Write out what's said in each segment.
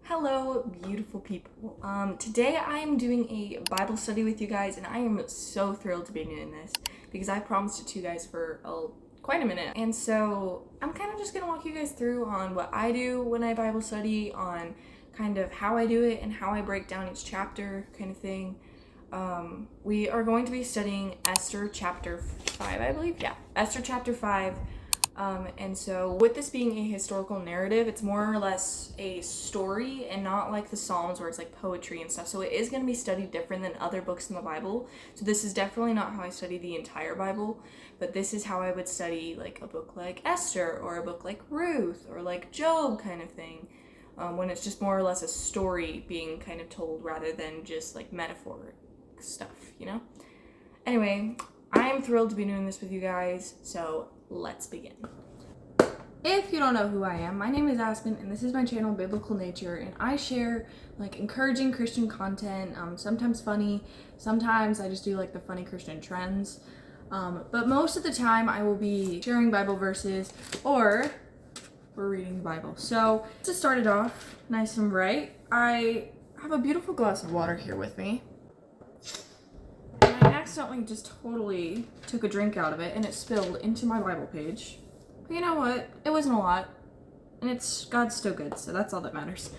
Hello, beautiful people. Today I am doing a Bible study with you guys, and I am so thrilled to be doing this because I promised it to you guys for quite a minute. And so I'm kind of just going to walk you guys through on what I do when I Bible study, on kind of how I do it and how I break down each chapter kind of thing. We are going to be studying Esther chapter 5, I believe. Yeah, Esther chapter 5. And so with this being a historical narrative, it's more or less a story and not like the Psalms where it's like poetry and stuff. So it is going to be studied different than other books in the Bible. So this is definitely not how I study the entire Bible, but this is how I would study like a book like Esther or a book like Ruth or like Job kind of thing. When it's just more or less a story being kind of told rather than just like metaphor stuff, you know? Anyway, I am thrilled to be doing this with you guys, so let's begin. If you don't know who I am, my name is Aspen, and this is my channel, Biblical Nature, and I share like encouraging Christian content, sometimes funny, sometimes I just do like the funny Christian trends, but most of the time I will be sharing Bible verses or we're reading the Bible. So to start it off nice and bright, I have a beautiful glass of water here with me. I accidentally just totally took a drink out of it and it spilled into my Bible page. But you know what? It wasn't a lot. And God's still good, so that's all that matters.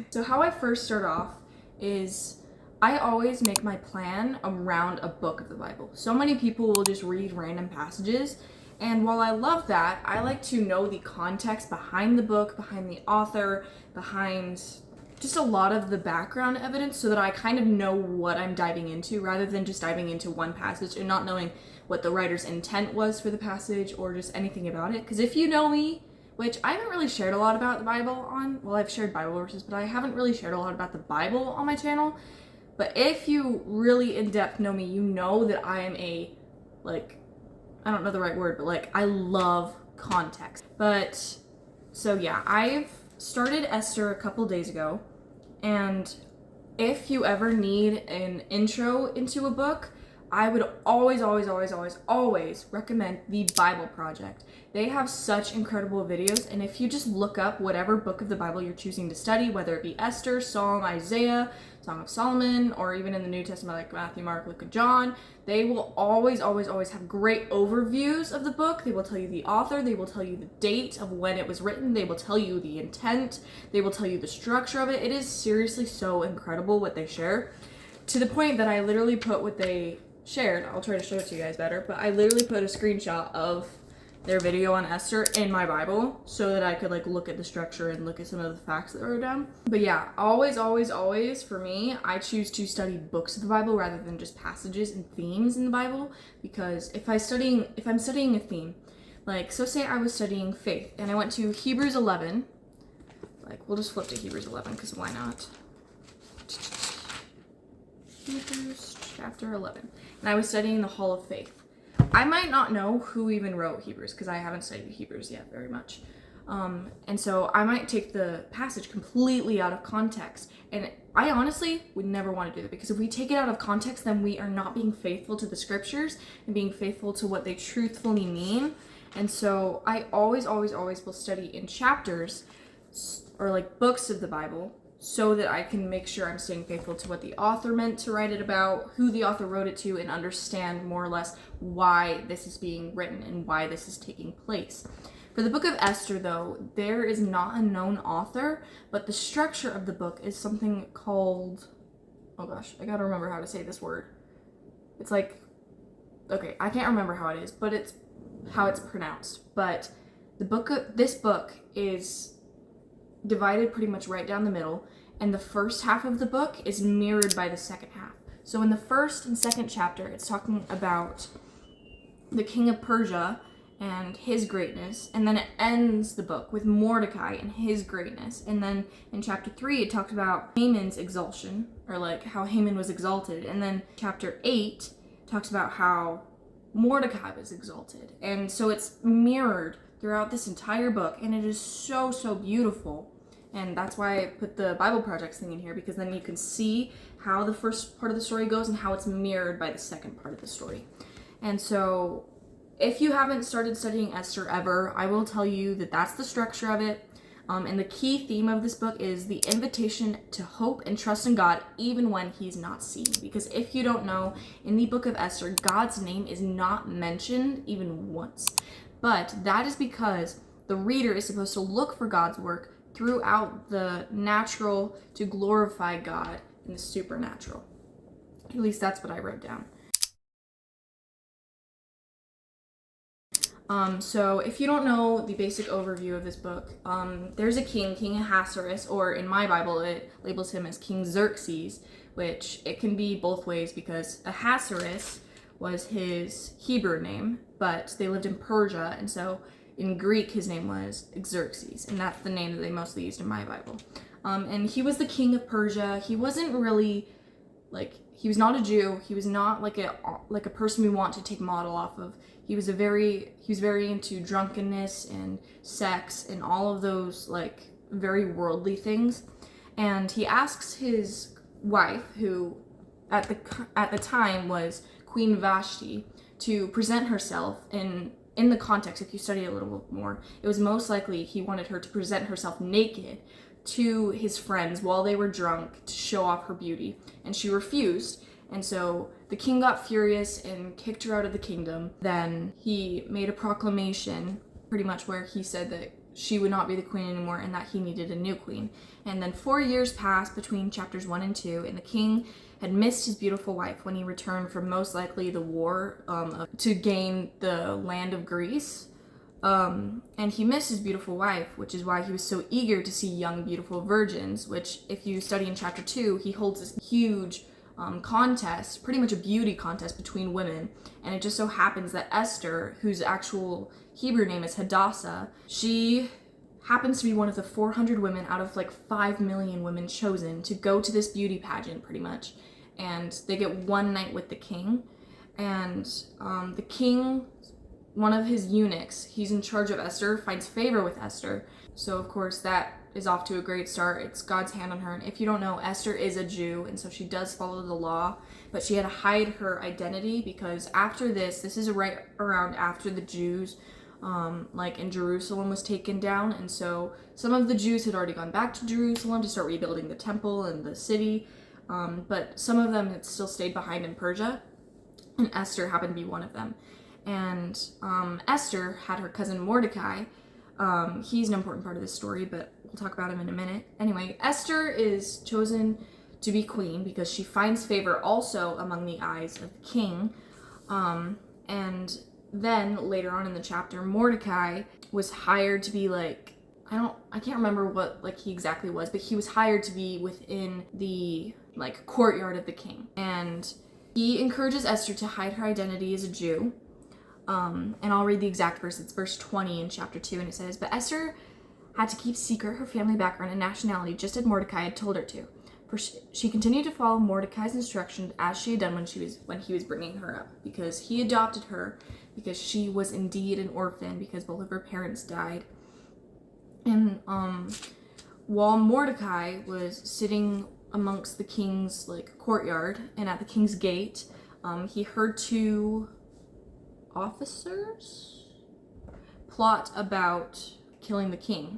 So how I first start off is I always make my plan around a book of the Bible. So many people will just read random passages, and while I love that, I like to know the context behind the book, behind the author, behind just a lot of the background evidence so that I kind of know what I'm diving into rather than just diving into one passage and not knowing what the writer's intent was for the passage or just anything about it. Because if you know me, which I haven't really shared a lot about the Bible on, well, I've shared Bible verses, but I haven't really shared a lot about the Bible on my channel. But if you really in-depth know me, you know that I am I don't know the right word, but I love context. But, so yeah, I've started Esther a couple days ago. And if you ever need an intro into a book, I would always recommend the Bible Project. They have such incredible videos, and if you just look up whatever book of the Bible you're choosing to study, whether it be Esther, Psalm, Isaiah, Song of Solomon, or even in the New Testament like Matthew, Mark, Luke, and John, they will always have great overviews of the book. They will tell you the author, they will tell you the date of when it was written, they will tell you the intent, they will tell you the structure of it. It is seriously so incredible what they share, to the point that I literally put what they shared. I'll try to show it to you guys better, but I literally put a screenshot of their video on Esther in my Bible so that I could look at the structure and look at some of the facts that were down. But yeah, always for me, I choose to study books of the Bible rather than just passages and themes in the Bible, because if I'm studying a theme, so say I was studying faith and I went to Hebrews 11, we'll just flip to Hebrews 11 because why not? Hebrews chapter 11. And I was studying the Hall of Faith. I might not know who even wrote Hebrews because I haven't studied Hebrews yet very much. And so I might take the passage completely out of context. And I honestly would never want to do that, because if we take it out of context, then we are not being faithful to the scriptures and being faithful to what they truthfully mean. And so I always will study in chapters or books of the Bible, so that I can make sure I'm staying faithful to what the author meant to write it about, who the author wrote it to, and understand more or less why this is being written and why this is taking place. For the book of Esther, though, there is not a known author, but the structure of the book is something called, oh gosh, I gotta remember how to say this word. It's okay, I can't remember how it is, but it's how it's pronounced. But this book is divided pretty much right down the middle, and the first half of the book is mirrored by the second half. So in the first and second chapter, it's talking about the king of Persia and his greatness, and then it ends the book with Mordecai and his greatness. And then in chapter 3, it talks about Haman's exaltation, or how Haman was exalted. And then chapter 8 talks about how Mordecai was exalted. And so it's mirrored throughout this entire book, and it is so beautiful. And that's why I put the Bible Projects thing in here, because then you can see how the first part of the story goes and how it's mirrored by the second part of the story. And so if you haven't started studying Esther ever, I will tell you that that's the structure of it. And the key theme of this book is the invitation to hope and trust in God even when he's not seen. Because if you don't know, in the book of Esther, God's name is not mentioned even once. But that is because the reader is supposed to look for God's work throughout the natural to glorify God in the supernatural. At least that's what I wrote down. So if you don't know the basic overview of this book, there's a king, King Ahasuerus, or in my Bible it labels him as King Xerxes, which it can be both ways because Ahasuerus was his Hebrew name, but they lived in Persia, and so in Greek his name was Xerxes, and that's the name that they mostly used in my Bible. And he was the king of Persia. He wasn't really, he was not a Jew. He was not like a person we want to take model off of. He was very into drunkenness and sex and all of those very worldly things. And he asks his wife, who at the time was Queen Vashti, to present herself in the context. If you study a little more, it was most likely he wanted her to present herself naked to his friends while they were drunk to show off her beauty, and she refused. And so the king got furious and kicked her out of the kingdom. Then he made a proclamation, pretty much where he said that she would not be the queen anymore and that he needed a new queen. And then 4 years passed between chapters 1 and 2, and the king had missed his beautiful wife when he returned from most likely the war to gain the land of Greece. And he missed his beautiful wife, which is why he was so eager to see young, beautiful virgins, which if you study in chapter 2, he holds this huge contest, pretty much a beauty contest between women. And it just so happens that Esther, whose actual Hebrew name is Hadassah, she happens to be one of the 400 women out of 5 million women chosen to go to this beauty pageant, pretty much. And they get one night with the king. And the king, one of his eunuchs, he's in charge of Esther, finds favor with Esther. So of course that is off to a great start. It's God's hand on her. And if you don't know, Esther is a Jew, and so she does follow the law, but she had to hide her identity because after this is right around after the Jews in Jerusalem was taken down. And so some of the Jews had already gone back to Jerusalem to start rebuilding the temple and the city. But some of them had still stayed behind in Persia, and Esther happened to be one of them. And Esther had her cousin Mordecai. He's an important part of this story, but we'll talk about him in a minute. Anyway, Esther is chosen to be queen because she finds favor also among the eyes of the king. And then later on in the chapter, Mordecai was hired to be I can't remember what he exactly was, but he was hired to be within the courtyard of the king. And he encourages Esther to hide her identity as a Jew. And I'll read the exact verse. It's verse 20 in chapter 2, and it says, "But Esther had to keep secret her family background and nationality, just as Mordecai had told her to. For she continued to follow Mordecai's instructions as she had done when he was bringing her up, because he adopted her, because she was indeed an orphan, because both of her parents died." And while Mordecai was sitting amongst the king's courtyard and at the king's gate, he heard two officers plot about killing the king,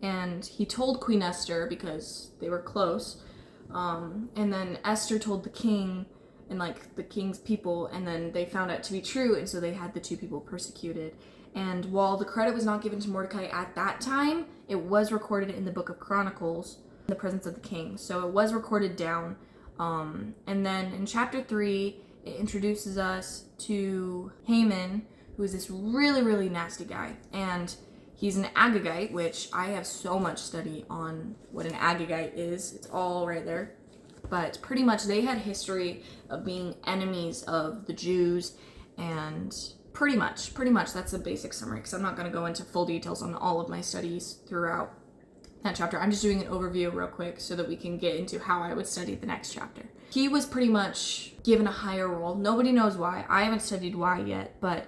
and he told Queen Esther because they were close, and then Esther told the king and the king's people, and then they found out to be true, and so they had the two people persecuted. And while the credit was not given to Mordecai at that time, it was recorded in the book of Chronicles in the presence of the king, so it was recorded down. And then in chapter 3 it introduces us to Haman, who is this really, really nasty guy. And he's an Agagite, which I have so much study on what an Agagite is. It's all right there. But pretty much they had history of being enemies of the Jews. And pretty much that's the basic summary, because I'm not going to go into full details on all of my studies throughout that chapter. I'm just doing an overview real quick so that we can get into how I would study the next chapter. He was pretty much given a higher role. Nobody knows why. I haven't studied why yet, but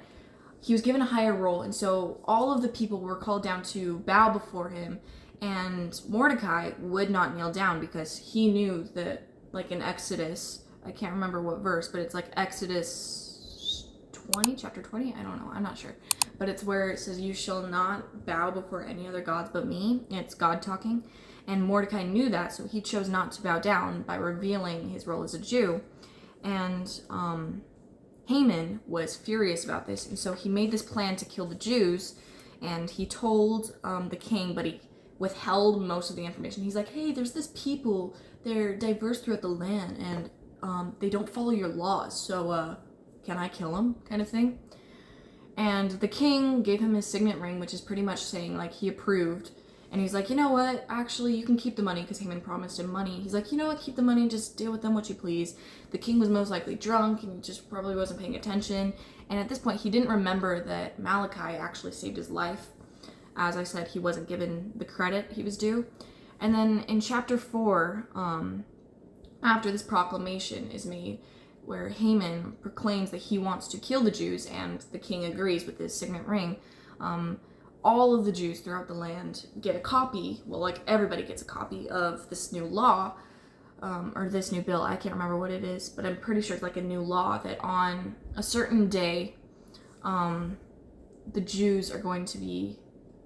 he was given a higher role, and so all of the people were called down to bow before him, and Mordecai would not kneel down because he knew that, in Exodus, I can't remember what verse, but it's Exodus 20, chapter 20? I don't know. I'm not sure. but it's where it says, "You shall not bow before any other gods but me." And it's God talking. And Mordecai knew that, so he chose not to bow down by revealing his role as a Jew. And Haman was furious about this, and so he made this plan to kill the Jews, and he told the king, but he withheld most of the information. He's like, "Hey, there's this people, they're diverse throughout the land, and they don't follow your laws, so can I kill them?" kind of thing. And the king gave him his signet ring, which is pretty much saying, like, he approved. And he's like, "You know what, actually, you can keep the money," because Haman promised him money. He's like, "You know what, keep the money, just deal with them what you please." The king was most likely drunk, and he just probably wasn't paying attention. And at this point, he didn't remember that Malachi actually saved his life. As I said, he wasn't given the credit he was due. And then in chapter 4, after this proclamation is made, where Haman proclaims that he wants to kill the Jews, and the king agrees with his signet ring, all of the Jews throughout the land get a copy, well, like, everybody gets a copy of this new law, or this new bill. I can't remember what it is, but I'm pretty sure it's like a new law that on a certain day, the Jews are going to be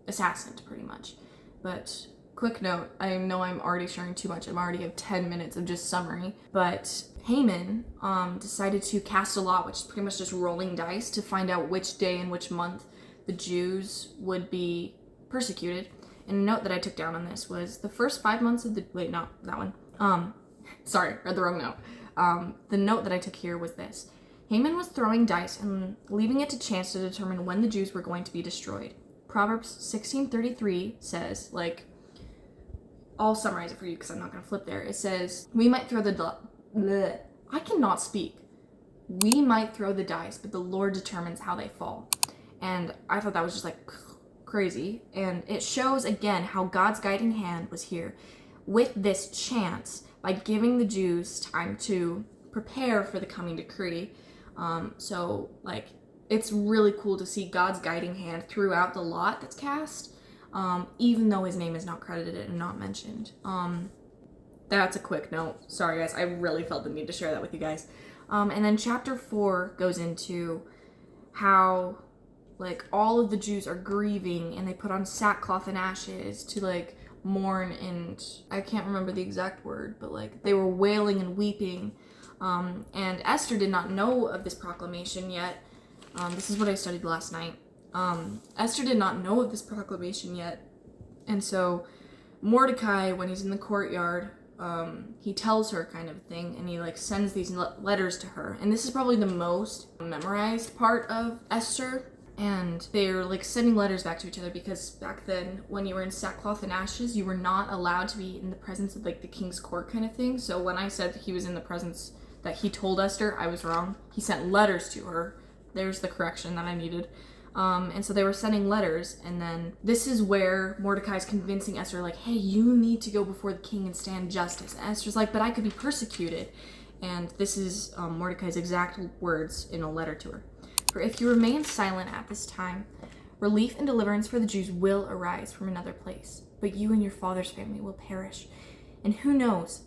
assassinated, pretty much. But quick note, I know I'm already sharing too much. I already have 10 minutes of just summary. But Haman decided to cast a lot, which is pretty much just rolling dice to find out which day and which month the Jews would be persecuted. And a note that I took down on this was the first 5 months of the... Wait, not that one. Sorry, read the wrong note. The note that I took here was this. Haman was throwing dice and leaving it to chance to determine when the Jews were going to be destroyed. Proverbs 16:33 says, like, I'll summarize it for you because I'm not going to flip there. It says, "We might throw the... I cannot speak. We might throw the dice, but the Lord determines how they fall." And I thought that was just, like, crazy. And it shows, again, how God's guiding hand was here with this chance by giving the Jews time to prepare for the coming decree. So, like, it's really cool to see God's guiding hand throughout the lot that's cast, even though his name is not credited and not mentioned. That's a quick note. Sorry, guys. I really felt the need to share that with you guys. And then chapter 4 goes into how, like, all of the Jews are grieving, and they put on sackcloth and ashes to, like, mourn, and I can't remember the exact word, but, like, they were wailing and weeping. And Esther did not know of this proclamation yet. This is what I studied last night. Esther did not know of this proclamation yet. And so Mordecai, when he's in the courtyard, he tells her kind of thing, and he, like, sends these letters to her. And this is probably the most memorized part of Esther. And they're, like, sending letters back to each other, because back then, when you were in sackcloth and ashes, you were not allowed to be in the presence of, like, the king's court kind of thing. So when I said that he was in the presence, that he told Esther, I was wrong. He sent letters to her. There's the correction that I needed. And so they were sending letters, and then this is where Mordecai's convincing Esther, like, "Hey, you need to go before the king and stand justice." And Esther's like, "But I could be persecuted." And this is Mordecai's exact words in a letter to her. "For if you remain silent at this time, relief and deliverance for the Jews will arise from another place, but you and your father's family will perish. And who knows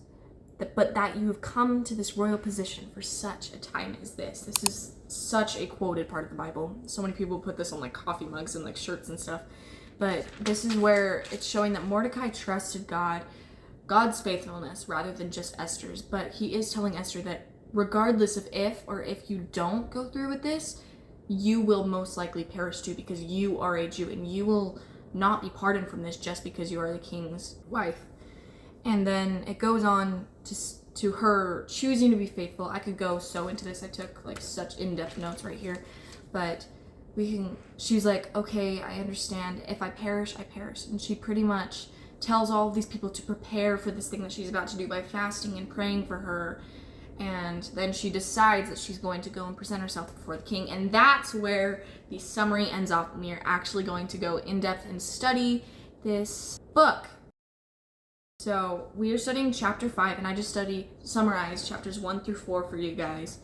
but that you have come to this royal position for such a time as this." This is such a quoted part of the Bible. So many people put this on, like, coffee mugs and, like, shirts and stuff. But this is where it's showing that Mordecai trusted God's faithfulness, rather than just Esther's. But he is telling Esther that regardless of if you don't go through with this, you will most likely perish too, because you are a Jew, and you will not be pardoned from this just because you are the king's wife. And then it goes on to her choosing to be faithful. I could go so into this. I took, like, such in-depth notes right here. But she's like, "Okay, I understand. If I perish, I perish." And she pretty much tells all of these people to prepare for this thing that she's about to do by fasting and praying for her. And then she decides that she's going to go and present herself before the king. And that's where the summary ends off. We are actually going to go in depth and study this book. So we are studying chapter 5, and I just summarized chapters 1 through 4 for you guys.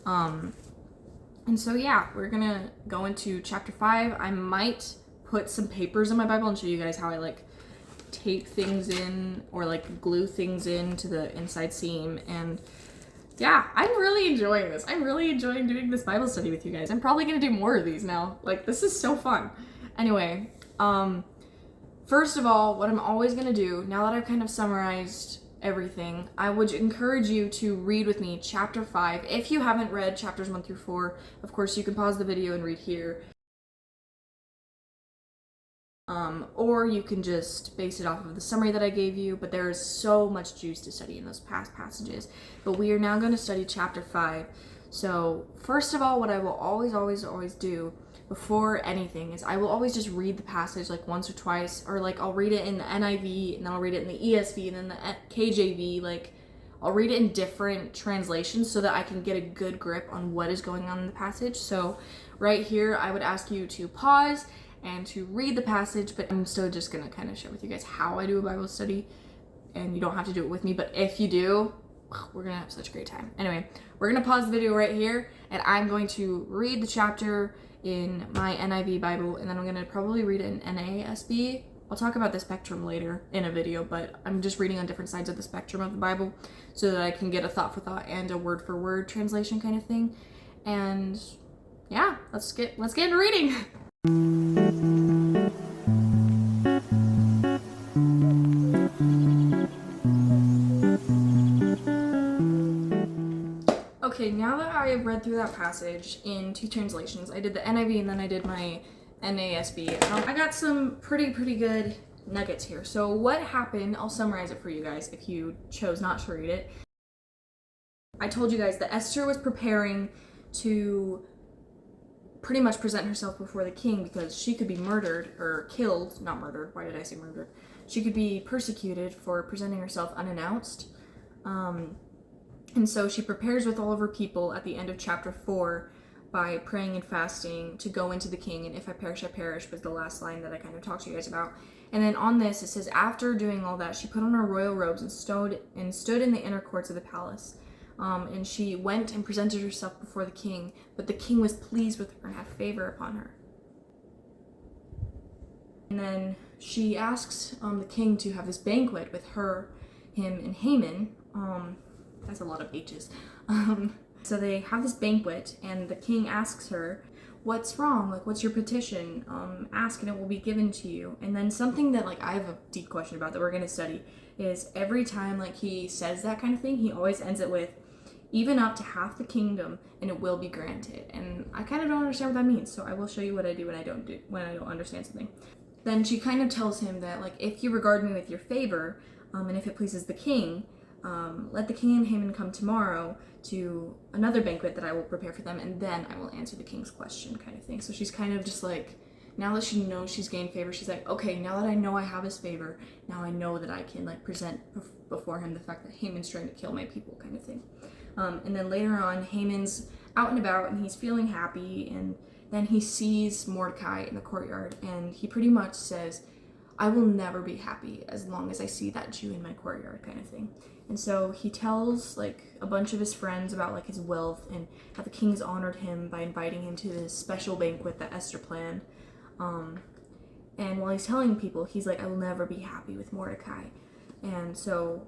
And so, yeah, we're going to go into chapter 5. I might put some papers in my Bible and show you guys how I, like, tape things in or, like, glue things into the inside seam. And yeah, I'm really enjoying this. I'm really enjoying doing this Bible study with you guys. I'm probably gonna do more of these now. Like, this is so fun. Anyway, first of all, what I'm always gonna do, now that I've kind of summarized everything, I would encourage you to read with me chapter 5. If you haven't read chapters 1 through 4, of course you can pause the video and read here. Or you can just base it off of the summary that I gave you, but there is so much juice to study in those past passages. But we are now going to study chapter 5. So first of all, what I will always do before anything is I will always just read the passage like once or twice, or like I'll read it in the NIV and then I'll read it in the ESV and then the KJV. Like I'll read it in different translations so that I can get a good grip on what is going on in the passage. So right here, I would ask you to pause and to read the passage, but I'm still just gonna kind of share with you guys how I do a Bible study, and you don't have to do it with me, but if you do, we're gonna have such a great time. Anyway, we're gonna pause the video right here, and I'm going to read the chapter in my NIV Bible, and then I'm gonna probably read it in NASB. I'll talk about the spectrum later in a video, but I'm just reading on different sides of the spectrum of the Bible so that I can get a thought for thought and a word for word translation kind of thing. And yeah, let's get into reading. Okay, now that I have read through that passage in 2 translations, I did the NIV and then I did my NASB. I got some pretty good nuggets here. So what happened, I'll summarize it for you guys if you chose not to read it. I told you guys that Esther was preparing to pretty much present herself before the king because she could be murdered or killed, not murdered, why did I say murdered? She could be persecuted for presenting herself unannounced. And so she prepares with all of her people at the end of chapter 4 by praying and fasting to go into the king, and if I perish was the last line that I kind of talked to you guys about. And then on this, it says, after doing all that, she put on her royal robes and stood in the inner courts of the palace. And she went and presented herself before the king, but the king was pleased with her and had favor upon her. And then she asks the king to have this banquet with her, him, and Haman. That's a lot of H's. So they have this banquet, and the king asks her, what's wrong? Like, what's your petition? Ask and it will be given to you. And then something that, like, I have a deep question about that we're going to study is every time, like, he says that kind of thing, he always ends it with, even up to half the kingdom, and it will be granted. And I kind of don't understand what that means, so I will show you what I do when I don't understand something. Then she kind of tells him that, like, if you regard me with your favor, and if it pleases the king, let the king and Haman come tomorrow to another banquet that I will prepare for them, and then I will answer the king's question, kind of thing. So she's kind of just like, now that she knows she's gained favor, she's like, okay, now that I know I have his favor, now I know that I can, like, present before him the fact that Haman's trying to kill my people, kind of thing. And then later on, Haman's out and about, and he's feeling happy, and then he sees Mordecai in the courtyard, and he pretty much says, I will never be happy as long as I see that Jew in my courtyard, kind of thing. And so he tells, like, a bunch of his friends about, like, his wealth and how the king's honored him by inviting him to this special banquet that Esther planned. And while he's telling people, he's like, I will never be happy with Mordecai. And so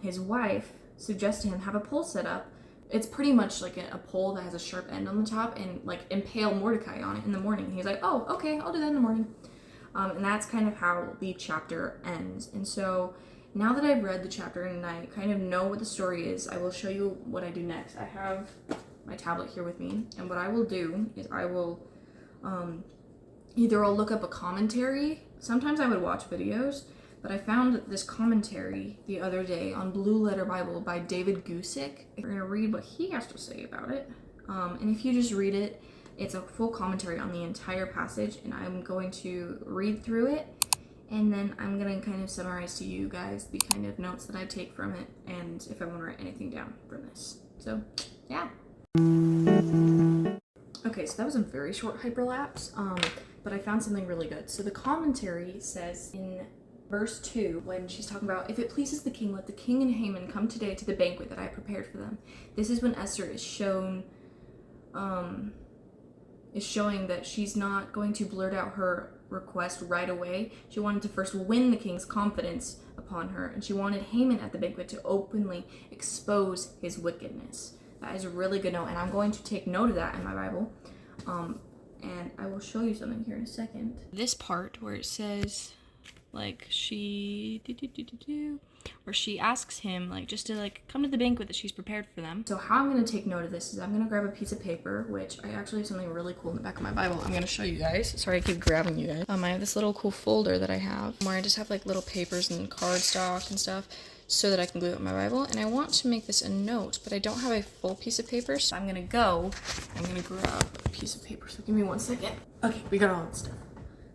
his wife suggests to him, have a pole set up. It's pretty much like a pole that has a sharp end on the top, and, like, impale Mordecai on it in the morning. And he's like, oh, okay, I'll do that in the morning. And that's kind of how the chapter ends. And so now that I've read the chapter and I kind of know what the story is, I will show you what I do next. I have my tablet here with me, and what I will do is I will either I'll look up a commentary. Sometimes I would watch videos, but I found this commentary the other day on Blue Letter Bible by David Gusik. We're going to read what he has to say about it. And if you just read it, it's a full commentary on the entire passage, and I'm going to read through it, and then I'm going to kind of summarize to you guys the kind of notes that I take from it, and if I want to write anything down from this. So, yeah. Okay, so that was a very short hyperlapse, but I found something really good. So the commentary says in verse 2, when she's talking about, if it pleases the king, let the king and Haman come today to the banquet that I prepared for them. This is when Esther is showing that she's not going to blurt out her request right away. She wanted to first win the king's confidence upon her, and she wanted Haman at the banquet to openly expose his wickedness. That is a really good note, and I'm going to take note of that in my Bible. And I will show you something here in a second. This part where it says, like, where she asks him, like, just to, like, come to the banquet that she's prepared for them. So how I'm going to take note of this is I'm going to grab a piece of paper, which I actually have something really cool in the back of my Bible. I'm going to show you guys. Sorry, I keep grabbing you guys. I have this little cool folder that I have where I just have, like, little papers and cardstock and stuff so that I can glue up my Bible. And I want to make this a note, but I don't have a full piece of paper. So I'm going to grab a piece of paper. So give me 1 second. Okay, we got all that stuff.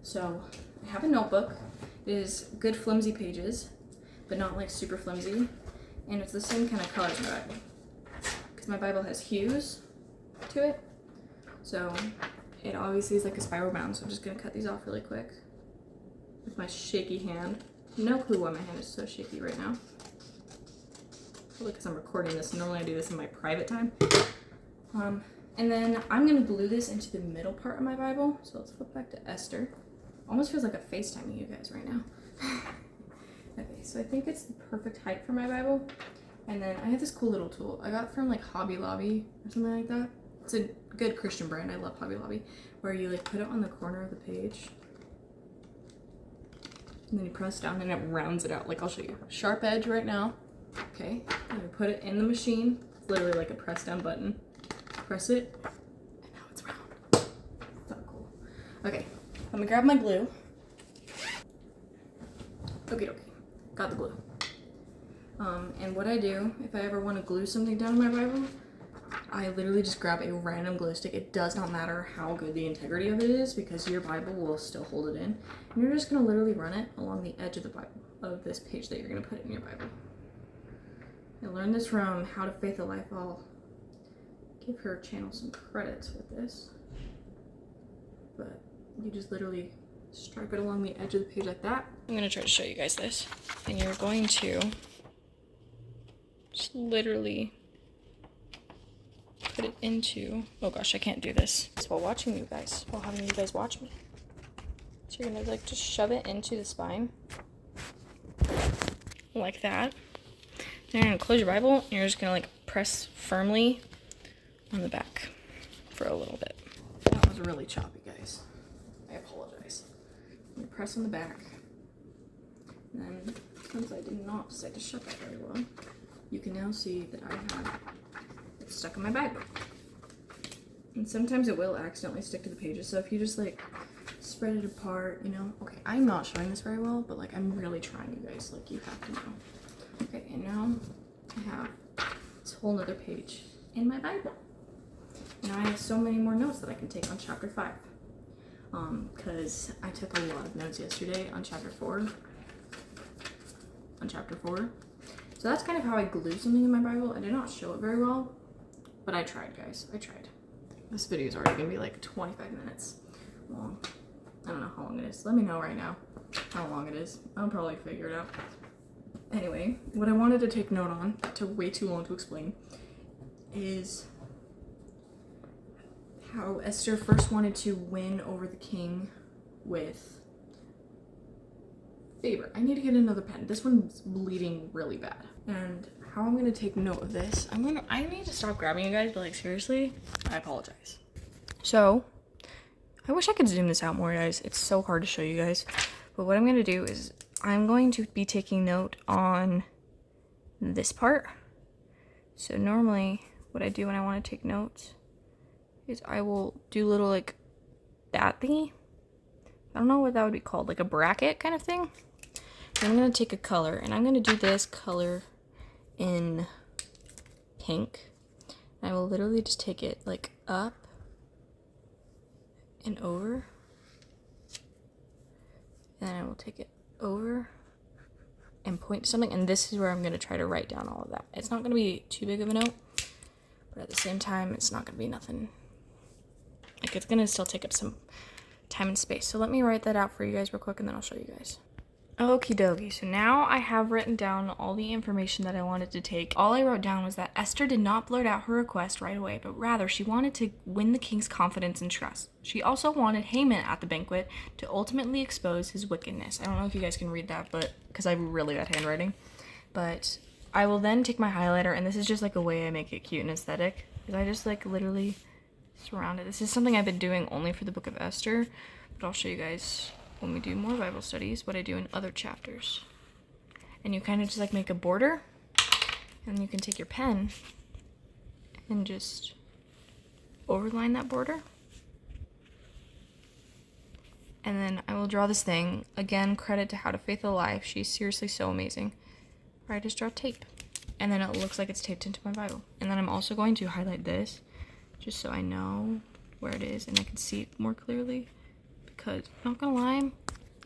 So I have a notebook. It is good flimsy pages, but not like super flimsy, and it's the same kind of color as my Bible, because my Bible has hues to it, so it obviously is like a spiral bound. So I'm just gonna cut these off really quick with my shaky hand. No clue why my hand is so shaky right now. Probably because I'm recording this. Normally I do this in my private time. And then I'm gonna glue this into the middle part of my Bible. So let's flip back to Esther. Almost feels like a FaceTiming you guys right now. Okay, so I think it's the perfect height for my Bible. And then I have this cool little tool I got from like Hobby Lobby or something like that. It's a good Christian brand. I love Hobby Lobby. Where you like put it on the corner of the page, and then you press down and it rounds it out. Like, I'll show you. Sharp edge right now. Okay, and you put it in the machine. It's literally like a press down button. Press it, and now it's round. So cool. Okay. I'm gonna grab my glue. Okay, got the glue. And what I do, if I ever want to glue something down in my Bible, I literally just grab a random glue stick. It does not matter how good the integrity of it is, because your Bible will still hold it in. And you're just gonna literally run it along the edge of the Bible, of this page that you're gonna put in your Bible. I learned this from How to Faith a Life. I'll give her channel some credits with this. But you just literally stripe it along the edge of the page like that. I'm gonna try to show you guys this. And you're going to just literally put it into, oh gosh, I can't do this. It's while watching you guys, while having you guys watch me. So you're gonna like just shove it into the spine. Like that. And you're gonna close your Bible and you're just gonna like press firmly on the back for a little bit. That was really choppy, guys. I apologize. I'm gonna press on the back. And then, since I did not decide to shut that very well, you can now see that I have it stuck in my Bible. And sometimes it will accidentally stick to the pages, so if you just like spread it apart, you know. Okay, I'm not showing this very well, but like I'm really trying, you guys. Like, you have to know. Okay, and now I have this whole nother page in my Bible. Now I have so many more notes that I can take on chapter 5. Because I took a lot of notes yesterday on chapter 4. So that's kind of how I glue something in my Bible. I did not show it very well, but I tried, guys. I tried. This video is already gonna be like 25 minutes long. I don't know how long it is. Let me know right now how long it is. I'll probably figure it out. Anyway, what I wanted to take note on, that took way too long to explain, is how Esther first wanted to win over the king with favor. I need to get another pen. This one's bleeding really bad. And how I'm gonna take note of this, I need to stop grabbing you guys, but like seriously, I apologize. So, I wish I could zoom this out more, guys. It's so hard to show you guys. But what I'm gonna do is I'm going to be taking note on this part. So normally what I do when I want to take notes is I will do little like that thingy. I don't know what that would be called, like a bracket kind of thing. And I'm going to take a color, and I'm going to do this color in pink. And I will literally just take it like up and over. And then I will take it over and point to something, and this is where I'm going to try to write down all of that. It's not going to be too big of a note, but at the same time, it's not going to be nothing. Like, it's going to still take up some time and space. So let me write that out for you guys real quick, and then I'll show you guys. Okie dokie, so now I have written down all the information that I wanted to take. All I wrote down was that Esther did not blurt out her request right away, but rather she wanted to win the king's confidence and trust. She also wanted Haman at the banquet to ultimately expose his wickedness. I don't know if you guys can read that, but because I have really bad handwriting. But I will then take my highlighter, and this is just like a way I make it cute and aesthetic, because I just like literally surround it. This is something I've been doing only for the book of Esther, but I'll show you guys when we do more Bible studies what I do in other chapters. And you kind of just like make a border, and you can take your pen and just overline that border. And then I will draw this thing. Again, credit to How to Faith Alive. She's seriously so amazing. Or I just draw tape. And then it looks like it's taped into my Bible. And then I'm also going to highlight this just so I know where it is and I can see it more clearly. Because, not gonna lie, I'm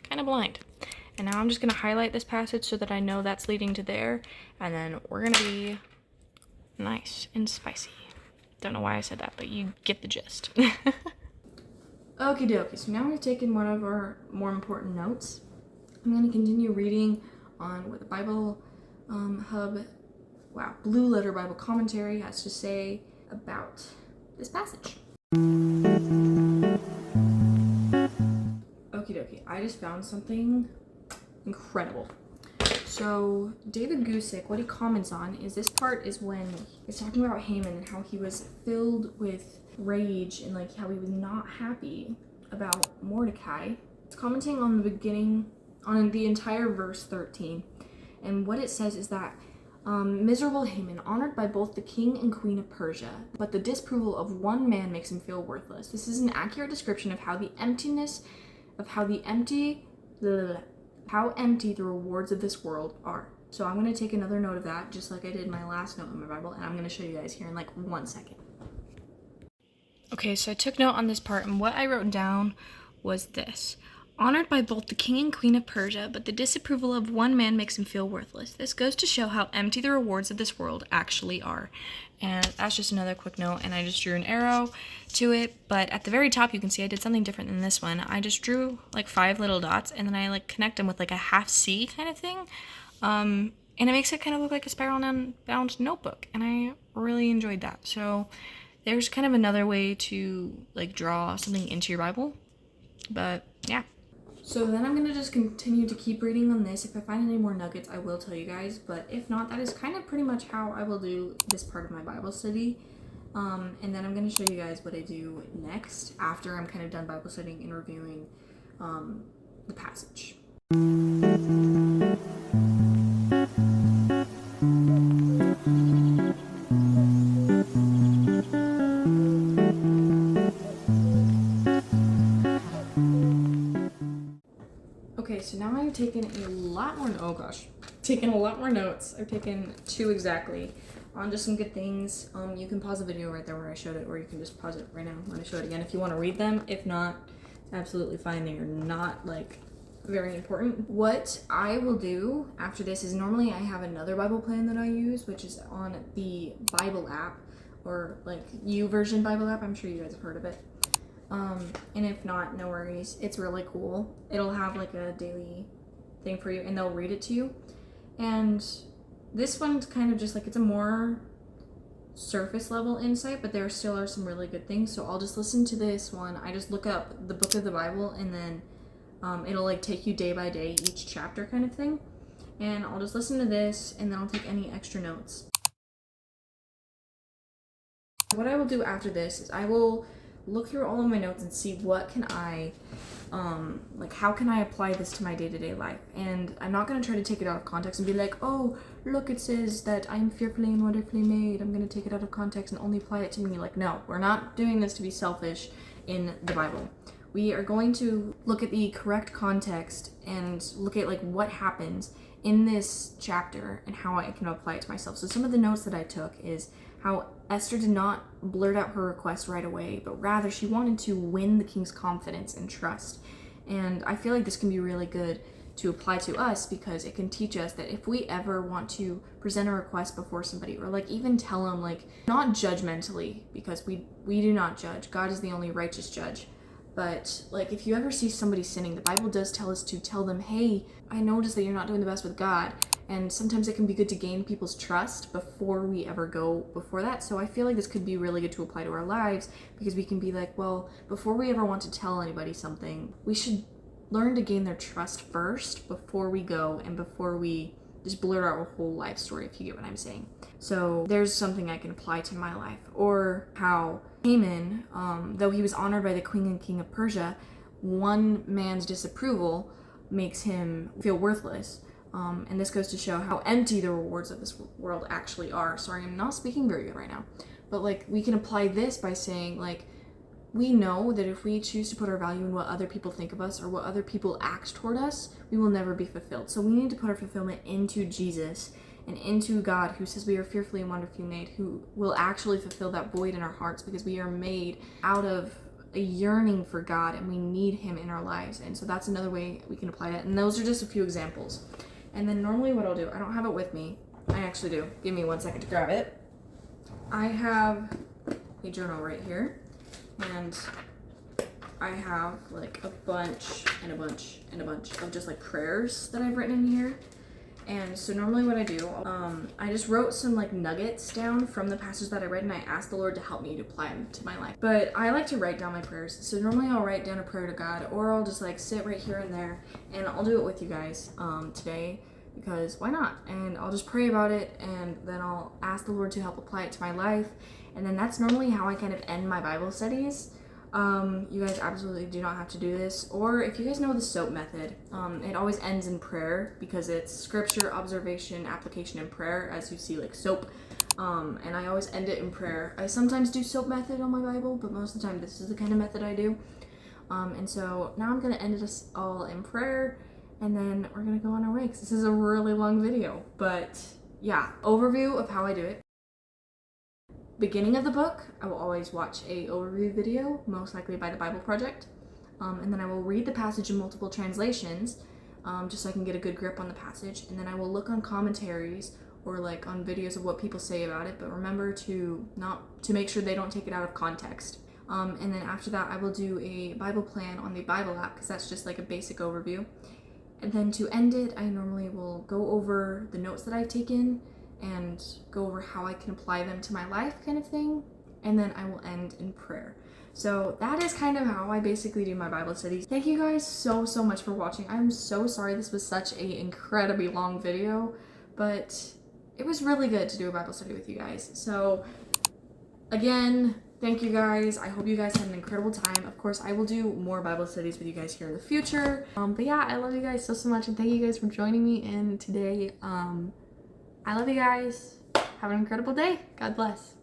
kind of blind. And now I'm just gonna highlight this passage so that I know that's leading to there. And then we're gonna be nice and spicy. Don't know why I said that, but you get the gist. Okie dokie, so now we've taken one of our more important notes. I'm gonna continue reading on what the Bible Blue Letter Bible Commentary has to say about this passage. Okie dokie, I just found something incredible. So David Gusik, what he comments on is this part is when he's talking about Haman and how he was filled with rage and like how he was not happy about Mordecai. It's commenting on the beginning, on the entire verse 13. And what it says is that miserable Haman, honored by both the king and queen of Persia, but the disapproval of one man makes him feel worthless. This is an accurate description of how how empty the rewards of this world are. So I'm going to take another note of that, just like I did my last note in my Bible, and I'm going to show you guys here in like 1 second. Okay, so I took note on this part, and what I wrote down was this. Honored by both the king and queen of Persia, but the disapproval of one man makes him feel worthless. This goes to show how empty the rewards of this world actually are. And that's just another quick note, and I just drew an arrow to it, but at the very top you can see I did something different than this one. I just drew like 5 little dots, and then I like connect them with like a half C kind of thing. And it makes it kind of look like a spiral-bound notebook, and I really enjoyed that. So there's kind of another way to like draw something into your Bible, but yeah. So then I'm going to just continue to keep reading on this. If I find any more nuggets, I will tell you guys. But if not, that is kind of pretty much how I will do this part of my Bible study. And then I'm going to show you guys what I do next after I'm kind of done Bible studying and reviewing the passage. Okay, so now I've taken a lot more notes. I've taken 2 exactly on just some good things. You can pause the video right there where I showed it, or you can just pause it right now when I show it again if you want to read them. If not, it's absolutely fine. They are not like very important. What I will do after this is normally I have another Bible plan that I use, which is on the Bible app, or like YouVersion Bible app. I'm sure you guys have heard of it. And if not, no worries. It's really cool. It'll have like a daily thing for you, and they'll read it to you. And this one's kind of just like, it's a more surface level insight, but there still are some really good things. So I'll just listen to this one. I just look up the book of the Bible, and then it'll like take you day by day, each chapter kind of thing. And I'll just listen to this, and then I'll take any extra notes. What I will do after this is I will look through all of my notes and see what can I, how can I apply this to my day-to-day life. And I'm not going to try to take it out of context and be like, oh, look, it says that I'm fearfully and wonderfully made. I'm going to take it out of context and only apply it to me. Like, no, we're not doing this to be selfish in the Bible. We are going to look at the correct context and look at like what happens in this chapter and how I can apply it to myself. So some of the notes that I took is how Esther did not blurt out her request right away, but rather she wanted to win the king's confidence and trust. And I feel like this can be really good to apply to us, because it can teach us that if we ever want to present a request before somebody, or like even tell them, like, not judgmentally, because we do not judge. God is the only righteous judge. But like, if you ever see somebody sinning, the Bible does tell us to tell them, hey, I notice that you're not doing the best with God. And sometimes it can be good to gain people's trust before we ever go before that. So I feel like this could be really good to apply to our lives, because we can be like, well, before we ever want to tell anybody something, we should learn to gain their trust first before we go and before we just blurt out our whole life story, if you get what I'm saying. So there's something I can apply to my life. Or how Haman, though he was honored by the queen and king of Persia, one man's disapproval makes him feel worthless. And this goes to show how empty the rewards of this world actually are. Sorry, I'm not speaking very good right now. But like, we can apply this by saying, like, we know that if we choose to put our value in what other people think of us or what other people act toward us, we will never be fulfilled. So we need to put our fulfillment into Jesus and into God, who says we are fearfully and wonderfully made, who will actually fulfill that void in our hearts, because we are made out of a yearning for God and we need him in our lives. And so that's another way we can apply that. And those are just a few examples. And then normally what I'll do, I don't have it with me. I actually do. Give me 1 second to grab it. I have a journal right here, and I have like a bunch and a bunch and a bunch of just like prayers that I've written in here. And so normally what I do, I just wrote some like nuggets down from the passage that I read, and I asked the Lord to help me to apply them to my life. But I like to write down my prayers. So normally I'll write down a prayer to God, or I'll just like sit right here and there, and I'll do it with you guys today, because why not? And I'll just pray about it, and then I'll ask the Lord to help apply it to my life. And then that's normally how I kind of end my Bible studies. You guys absolutely do not have to do this. Or if you guys know the SOAP method, it always ends in prayer, because it's scripture, observation, application, and prayer, as you see like SOAP. And I always end it in prayer. I sometimes do SOAP method on my Bible, but most of the time this is the kind of method I do. And so now I'm going to end us all in prayer, and then we're going to go on our way, because this is a really long video. But yeah, overview of how I do it. Beginning of the book, I will always watch a overview video, most likely by the Bible Project, and then I will read the passage in multiple translations, just so I can get a good grip on the passage, and then I will look on commentaries or like on videos of what people say about it, but remember to make sure they don't take it out of context. And then after that, I will do a Bible plan on the Bible app, because that's just like a basic overview. And then to end it, I normally will go over the notes that I've taken and go over how I can apply them to my life, kind of thing, and then I will end in prayer. So that is kind of how I basically do my Bible studies. Thank you guys so much for watching. I'm so sorry this was such an incredibly long video, but it was really good to do a Bible study with you guys. So again, thank you guys. I hope you guys had an incredible time. Of course, I will do more Bible studies with you guys here in the future. But yeah, I love you guys so much, and thank you guys for joining me in today. I love you guys. Have an incredible day. God bless.